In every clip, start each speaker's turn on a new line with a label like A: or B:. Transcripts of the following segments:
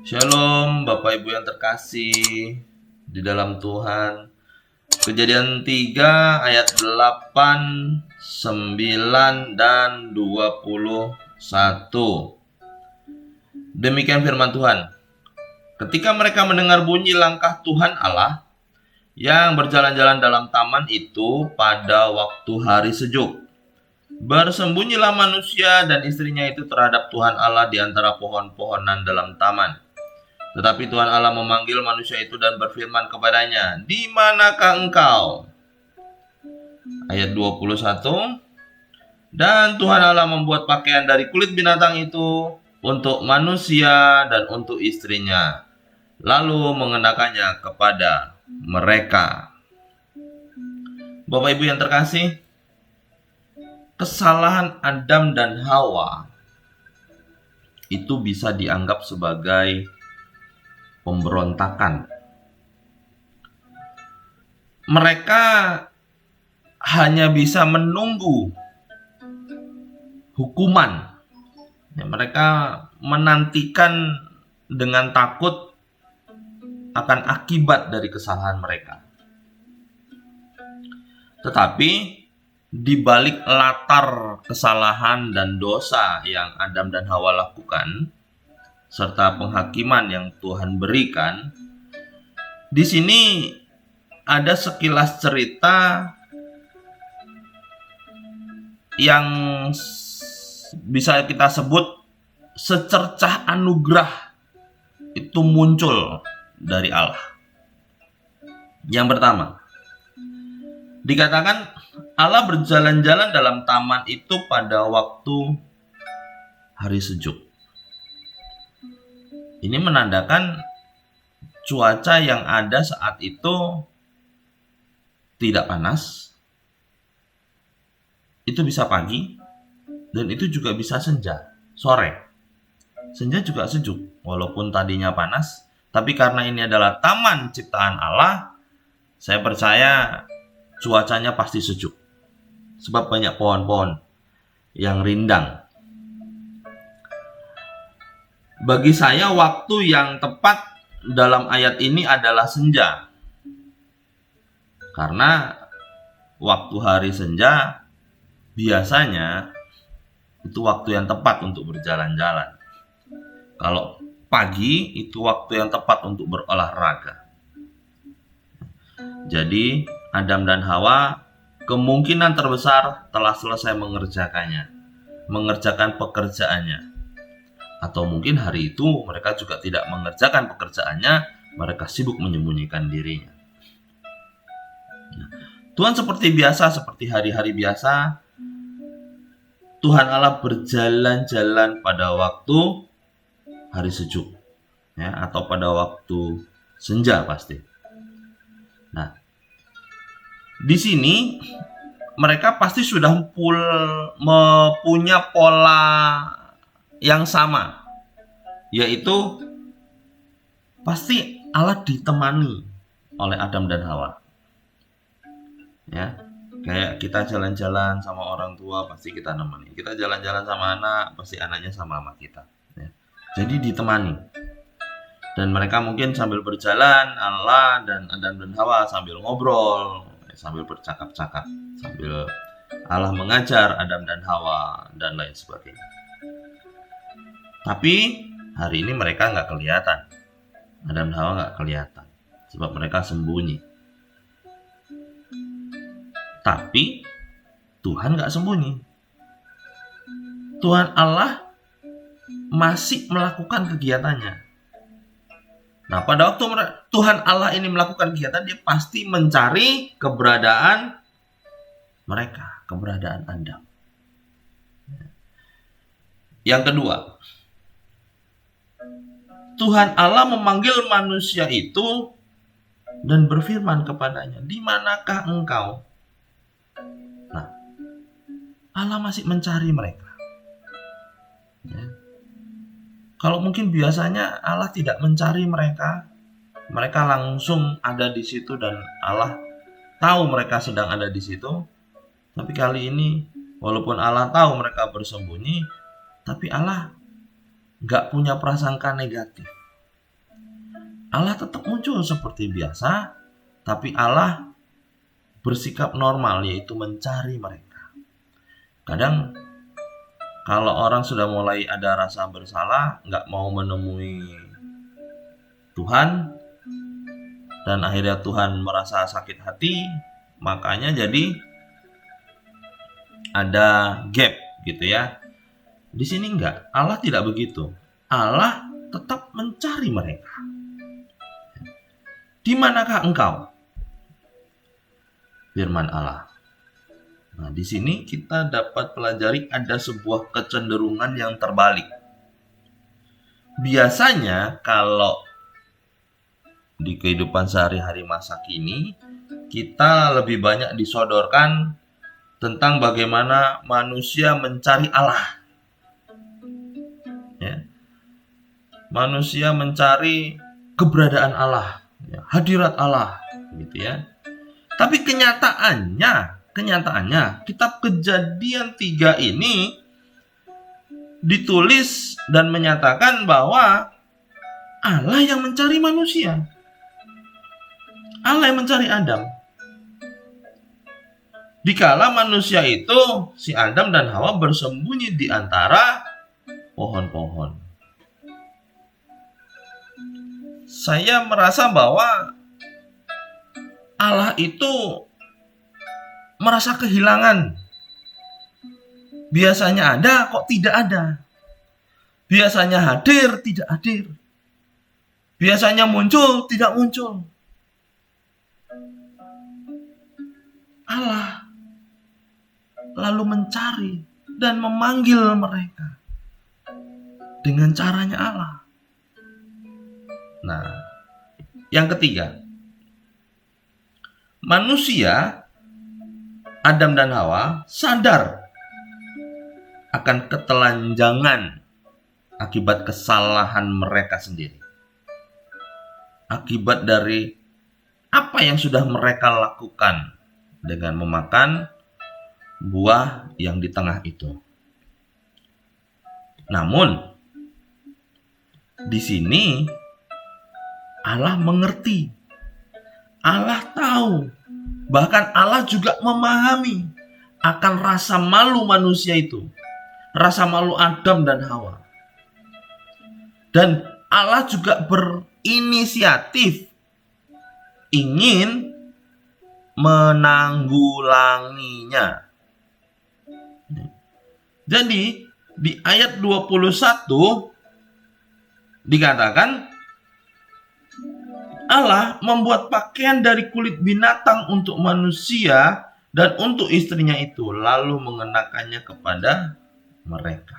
A: Shalom Bapak Ibu yang terkasih di dalam Tuhan. Kejadian 3 ayat 8, 9, dan 21. Demikian firman Tuhan. Ketika mereka mendengar bunyi langkah Tuhan Allah yang berjalan-jalan dalam taman itu pada waktu hari sejuk, bersembunyilah manusia dan istrinya itu terhadap Tuhan Allah di antara pohon-pohonan dalam taman. Tetapi Tuhan Allah memanggil manusia itu dan berfirman kepadanya, "Di manakah engkau?" Ayat 21. Dan Tuhan Allah membuat pakaian dari kulit binatang itu untuk manusia dan untuk istrinya, lalu mengenakannya kepada mereka. Bapak Ibu yang terkasih, kesalahan Adam dan Hawa itu bisa dianggap sebagai pemberontakan. Mereka hanya bisa menunggu hukuman. Mereka menantikan dengan takut akan akibat dari kesalahan mereka. Tetapi di balik latar kesalahan dan dosa yang Adam dan Hawa lakukan, serta penghakiman yang Tuhan berikan, di sini ada sekilas cerita yang bisa kita sebut secercah anugerah itu muncul dari Allah. Yang pertama, dikatakan Allah berjalan-jalan dalam taman itu pada waktu hari sejuk. Ini menandakan cuaca yang ada saat itu tidak panas, itu bisa pagi, dan itu juga bisa senja, sore. Senja juga sejuk, walaupun tadinya panas, tapi karena ini adalah taman ciptaan Allah, saya percaya cuacanya pasti sejuk. Sebab banyak pohon-pohon yang rindang. Bagi saya waktu yang tepat dalam ayat ini adalah senja. Karena waktu hari senja biasanya itu waktu yang tepat untuk berjalan-jalan. Kalau pagi itu waktu yang tepat untuk berolahraga. Jadi Adam dan Hawa kemungkinan terbesar telah selesai mengerjakan pekerjaannya. Atau mungkin hari itu mereka juga tidak mengerjakan pekerjaannya, mereka sibuk menyembunyikan dirinya. Tuhan seperti biasa, seperti hari-hari biasa, Tuhan Allah berjalan-jalan pada waktu hari sejuk, ya, atau pada waktu senja pasti. Nah, di sini mereka pasti sudah punya pola yang sama, yaitu pasti Allah ditemani oleh Adam dan Hawa. Ya, kayak kita jalan-jalan sama orang tua pasti kita nemani. Kita jalan-jalan sama anak pasti anaknya sama kita. Ya. Jadi ditemani. Dan mereka mungkin sambil berjalan, Allah dan Adam dan Hawa sambil ngobrol, sambil bercakap-cakap, sambil Allah mengajar Adam dan Hawa dan lain sebagainya. Tapi hari ini mereka nggak kelihatan. Adam dan Hawa nggak kelihatan. Sebab mereka sembunyi. Tapi Tuhan nggak sembunyi. Tuhan Allah masih melakukan kegiatannya. Nah, pada waktu Tuhan Allah ini melakukan kegiatan, dia pasti mencari keberadaan mereka, keberadaan Adam. Yang kedua, Tuhan Allah memanggil manusia itu dan berfirman kepadanya, "Di manakah engkau?" Nah, Allah masih mencari mereka. Ya. Kalau mungkin biasanya Allah tidak mencari mereka, mereka langsung ada di situ dan Allah tahu mereka sedang ada di situ. Tapi kali ini, walaupun Allah tahu mereka bersembunyi, tapi Allah nggak punya prasangka negatif. Allah tetap muncul seperti biasa, tapi Allah bersikap normal, yaitu mencari mereka. Kadang kalau orang sudah mulai ada rasa bersalah, nggak mau menemui Tuhan, dan akhirnya Tuhan merasa sakit hati, makanya jadi ada gap gitu ya. Di sini enggak, Allah tidak begitu. Allah tetap mencari mereka. Di manakah engkau? Firman Allah. Nah, di sini kita dapat pelajari ada sebuah kecenderungan yang terbalik. Biasanya kalau di kehidupan sehari-hari masa kini, kita lebih banyak disodorkan tentang bagaimana manusia mencari Allah. Ya. Manusia mencari keberadaan Allah, ya, hadirat Allah, gitu ya. Tapi kenyataannya kitab Kejadian 3 ini ditulis dan menyatakan bahwa Allah yang mencari manusia. Allah yang mencari Adam. Dikala manusia itu, si Adam dan Hawa bersembunyi di antara pohon-pohon. Saya merasa bahwa Allah itu merasa kehilangan. Biasanya ada, kok tidak ada. Biasanya hadir, tidak hadir. Biasanya muncul, tidak muncul. Allah lalu mencari dan memanggil mereka dengan caranya Allah. Nah, yang ketiga, manusia Adam dan Hawa sadar akan ketelanjangan akibat kesalahan mereka sendiri. Akibat dari apa yang sudah mereka lakukan dengan memakan buah yang di tengah itu. Namun, di sini Allah mengerti. Allah tahu. Bahkan Allah juga memahami akan rasa malu manusia itu. Rasa malu Adam dan Hawa. Dan Allah juga berinisiatif ingin menanggulanginya. Jadi di ayat 21 dikatakan Allah membuat pakaian dari kulit binatang untuk manusia dan untuk istrinya itu, lalu mengenakannya kepada mereka.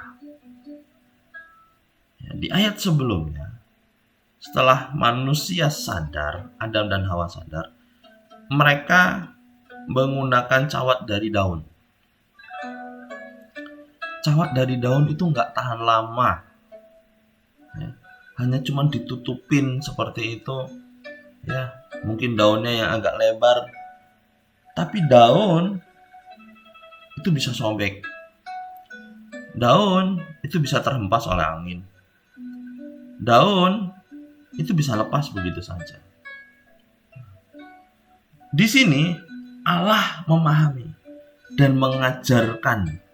A: Di ayat sebelumnya, setelah manusia sadar, Adam dan Hawa sadar, mereka menggunakan cawat dari daun. Cawat dari daun itu nggak tahan lama. Ya, hanya cuma ditutupin seperti itu. Ya, mungkin daunnya yang agak lebar. Tapi daun itu bisa sobek. Daun itu bisa terhempas oleh angin. Daun itu bisa lepas begitu saja. Di sini Allah memahami dan mengajarkan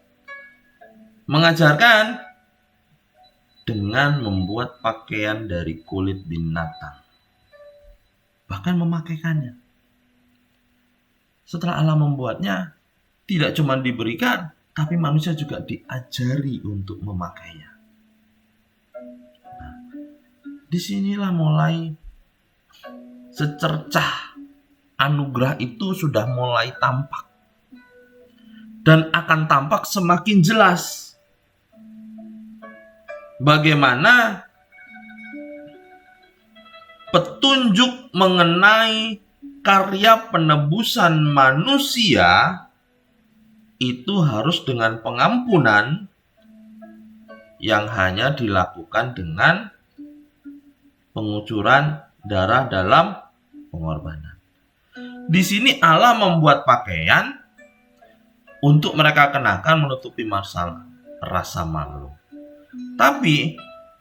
A: dengan membuat pakaian dari kulit binatang, bahkan memakaikannya. Setelah Allah membuatnya, tidak cuma diberikan, tapi manusia juga diajari untuk memakainya. Nah, disinilah mulai secercah anugerah itu sudah mulai tampak. Dan akan tampak semakin jelas bagaimana petunjuk mengenai karya penebusan manusia itu harus dengan pengampunan yang hanya dilakukan dengan pengucuran darah dalam pengorbanan. Di sini Allah membuat pakaian untuk mereka kenakan menutupi masalah rasa malu. Tapi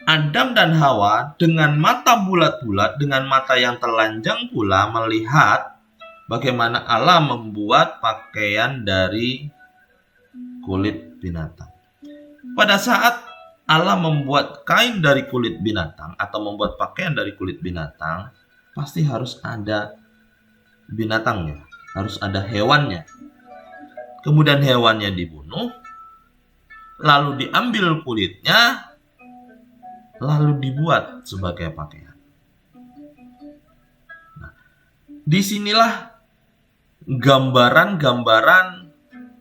A: Adam dan Hawa dengan mata bulat-bulat, dengan mata yang telanjang pula melihat bagaimana Allah membuat pakaian dari kulit binatang. Pada saat Allah membuat kain dari kulit binatang atau membuat pakaian dari kulit binatang, pasti harus ada binatangnya, harus ada hewannya. Kemudian hewannya dibunuh, lalu diambil kulitnya, lalu dibuat sebagai pakaian. Nah, disinilah gambaran-gambaran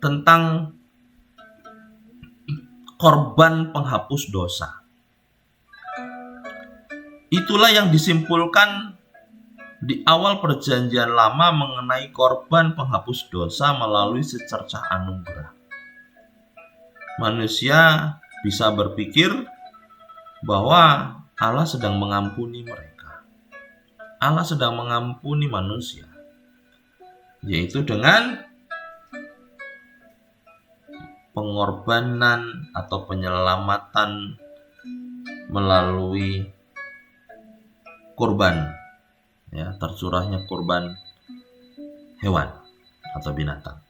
A: tentang korban penghapus dosa. Itulah yang disimpulkan di awal Perjanjian Lama mengenai korban penghapus dosa melalui secercah anugerah. Manusia bisa berpikir bahwa Allah sedang mengampuni mereka. Allah sedang mengampuni manusia, yaitu dengan pengorbanan atau penyelamatan melalui kurban, ya, tercurahnya kurban hewan atau binatang.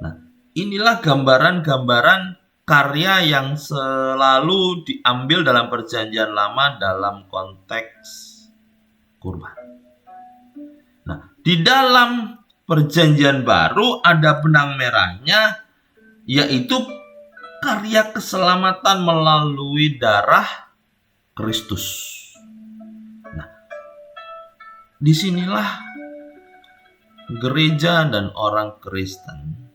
A: Nah, inilah gambaran-gambaran karya yang selalu diambil dalam Perjanjian Lama dalam konteks kurban. Nah, di dalam Perjanjian Baru ada benang merahnya, yaitu karya keselamatan melalui darah Kristus. Nah, disinilah gereja dan orang Kristen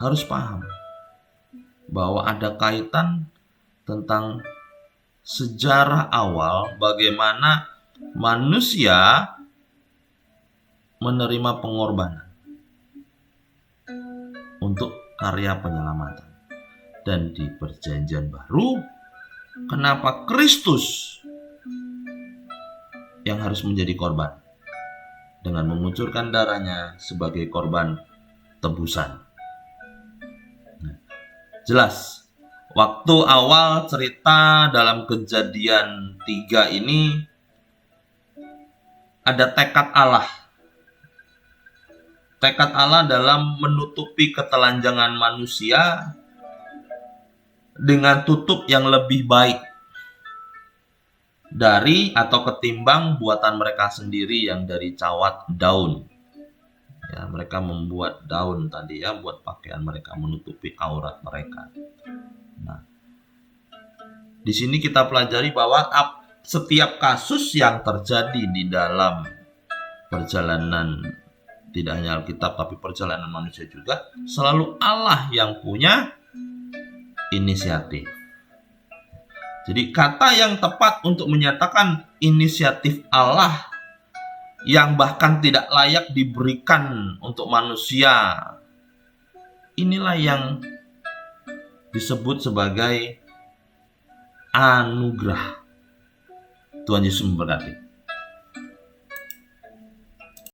A: harus paham bahwa ada kaitan tentang sejarah awal bagaimana manusia menerima pengorbanan untuk karya penyelamatan. Dan di Perjanjian Baru, kenapa Kristus yang harus menjadi korban dengan mengucurkan darahnya sebagai korban tebusan. Jelas, waktu awal cerita dalam Kejadian 3 ini ada tekad Allah. Tekad Allah dalam menutupi ketelanjangan manusia dengan tutup yang lebih baik dari atau ketimbang buatan mereka sendiri yang dari cawat daun. Ya, mereka membuat daun tadi, ya, buat pakaian mereka, menutupi aurat mereka. Nah, di sini kita pelajari bahwa setiap kasus yang terjadi di dalam perjalanan, tidak hanya Alkitab tapi perjalanan manusia juga, selalu Allah yang punya inisiatif. Jadi kata yang tepat untuk menyatakan inisiatif Allah yang bahkan tidak layak diberikan untuk manusia, inilah yang disebut sebagai anugerah. Tuhan Yesus memberkati.